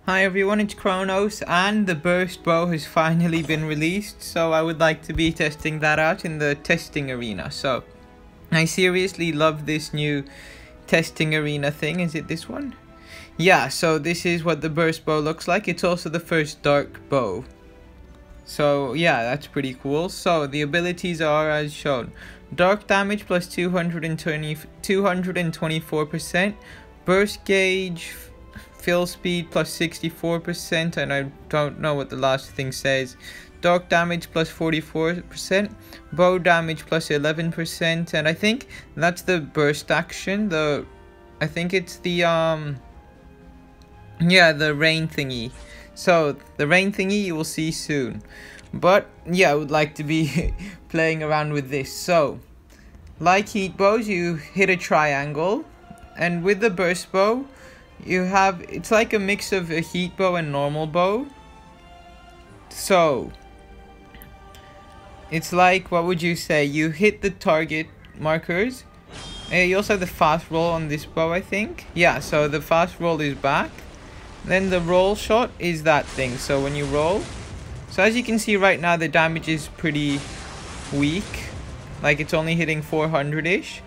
Hi everyone, it's Kronos, and the burst bow has finally been released, so I would like to be testing that out in the testing arena. So I seriously love this new testing arena thing. Is it this one? Yeah, so this is what the burst bow looks like. It's also the first dark bow. So yeah, that's pretty cool. So the abilities are as shown. Dark damage plus 224%, burst gauge, fill speed plus 64%, and I don't know what the last thing says. Dark damage plus 44%, bow damage plus 11%, and I think that's the burst action. I think it's the the rain thingy. So the rain thingy you will see soon. But yeah, I would like to be playing around with this. So like heat bows, you hit a triangle, and with the burst bow it's like a mix of a heat bow and normal bow. So it's like, what would you say, you hit the target markers. You also have the fast roll on this bow, I think. Yeah, so the fast roll is back. Then the roll shot is that thing. So when you roll, so as you can see right now, the damage is pretty weak, like it's only hitting 400-ish.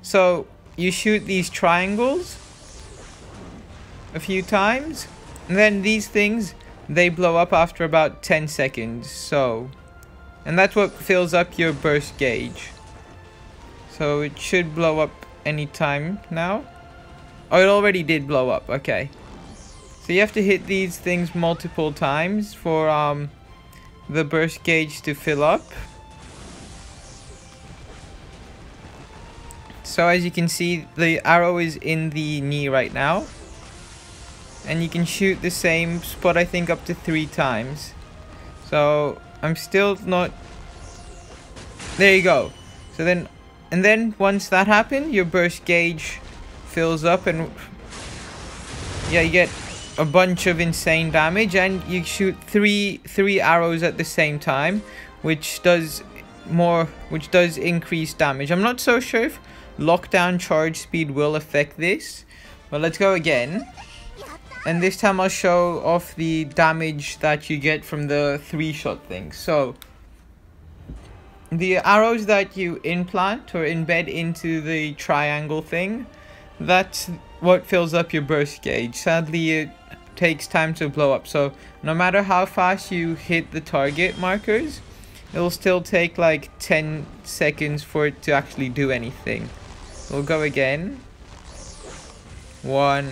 So you shoot these triangles a few times, and then these things, they blow up after about 10 seconds. So, and that's what fills up your burst gauge. So it should blow up anytime now. Oh, it already did blow up. Okay, so you have to hit these things multiple times for the burst gauge to fill up. So as you can see, the arrow is in the knee right now, and you can shoot the same spot, I think, up to 3 times. So I'm still not... There you go. So then, and then once that happened, your burst gauge fills up, and yeah, you get a bunch of insane damage, and you shoot three arrows at the same time, which does increase damage. I'm not so sure if lockdown charge speed will affect this, but let's go again. And this time I'll show off the damage that you get from the 3-shot thing. So the arrows that you implant or embed into the triangle thing, that's what fills up your burst gauge. Sadly, it takes time to blow up. So no matter how fast you hit the target markers, it'll still take like 10 seconds for it to actually do anything. We'll go again. 1.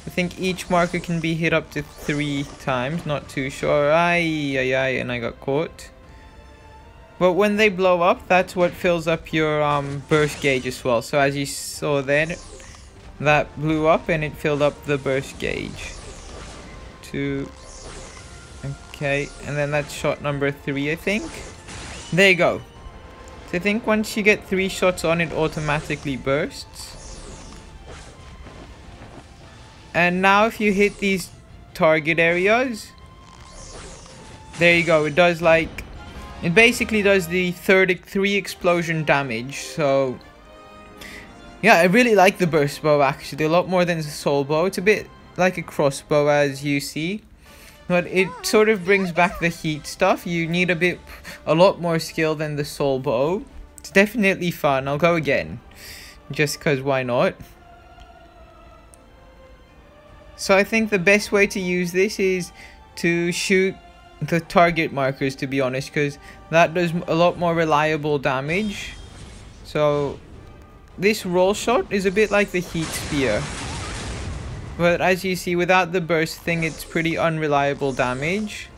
I think each marker can be hit up to 3 times, not too sure. And I got caught. But when they blow up, that's what fills up your burst gauge as well. So as you saw there, that blew up and it filled up the burst gauge. 2. Okay, and then that's shot number 3, I think. There you go. So I think once you get 3 shots on, it automatically bursts. And now if you hit these target areas, there you go, it does like, it basically does the 3 explosion damage. So yeah, I really like the burst bow actually, a lot more than the soul bow. It's a bit like a crossbow, as you see, but it sort of brings back the heat stuff. You need a lot more skill than the soul bow. It's definitely fun. I'll go again, just because why not? So I think the best way to use this is to shoot the target markers, to be honest, because that does a lot more reliable damage. So this roll shot is a bit like the heat spear, but as you see, without the burst thing, it's pretty unreliable damage.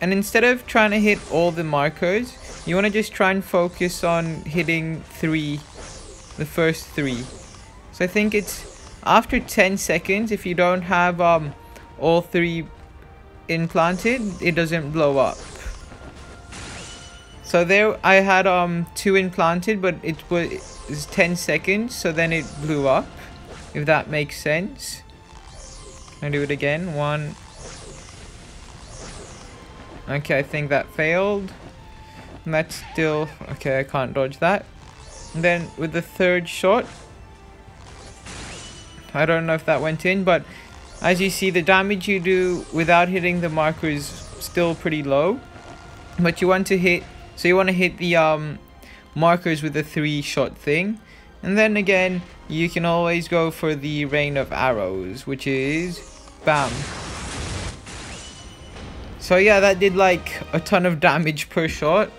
And instead of trying to hit all the markers, you want to just try and focus on hitting the first 3. So I think it's after 10 seconds, if you don't have all 3 implanted, it doesn't blow up. So there I had 2 implanted, but it was 10 seconds, so then it blew up, if that makes sense. Can I do it again? 1. Okay, I think that failed. And that's still... Okay, I can't dodge that. And then with the 3rd shot, I don't know if that went in, but As you see, the damage you do without hitting the marker is still pretty low. But you want to hit, so you want to hit the markers with the 3-shot thing. And then again, you can always go for the rain of arrows, which is bam. So yeah, that did like a ton of damage per shot.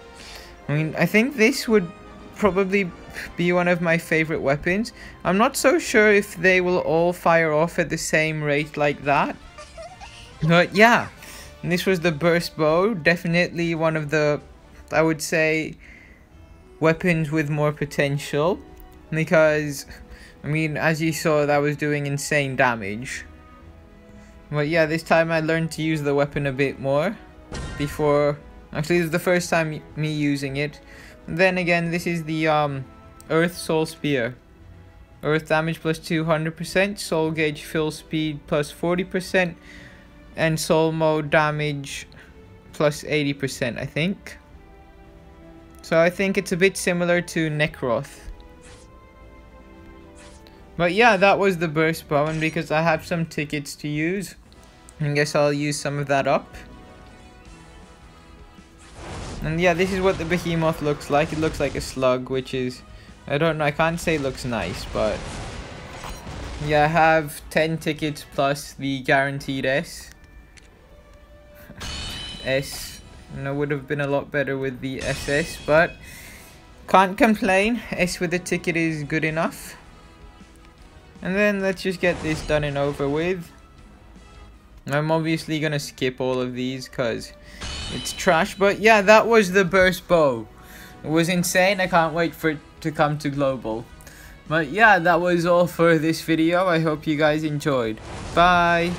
I mean, I think this would probably be one of my favorite weapons. I'm not so sure if they will all fire off at the same rate like that. But yeah, and this was the burst bow. Definitely one of the, I would say, weapons with more potential. Because, I mean, as you saw, that was doing insane damage. But yeah, this time I learned to use the weapon a bit more. Before, actually this is the first time me using it. And then again, this is the Earth Soul Spear. Earth damage plus 200%, soul gauge fill speed plus 40%, and soul mode damage plus 80%, I think. So I think it's a bit similar to Necroth. But yeah, that was the burst bow, and because I have some tickets to use, I guess I'll use some of that up. And yeah, this is what the behemoth looks like. It looks like a slug, which is, I don't know, I can't say it looks nice, but yeah, I have 10 tickets plus the guaranteed S. You know, would have been a lot better with the SS, but can't complain. S with a ticket is good enough. And then let's just get this done and over with. I'm obviously gonna skip all of these because it's trash, but yeah, that was the burst bow. It was insane. I can't wait for it to come to global. But yeah, that was all for this video. I hope you guys enjoyed. Bye.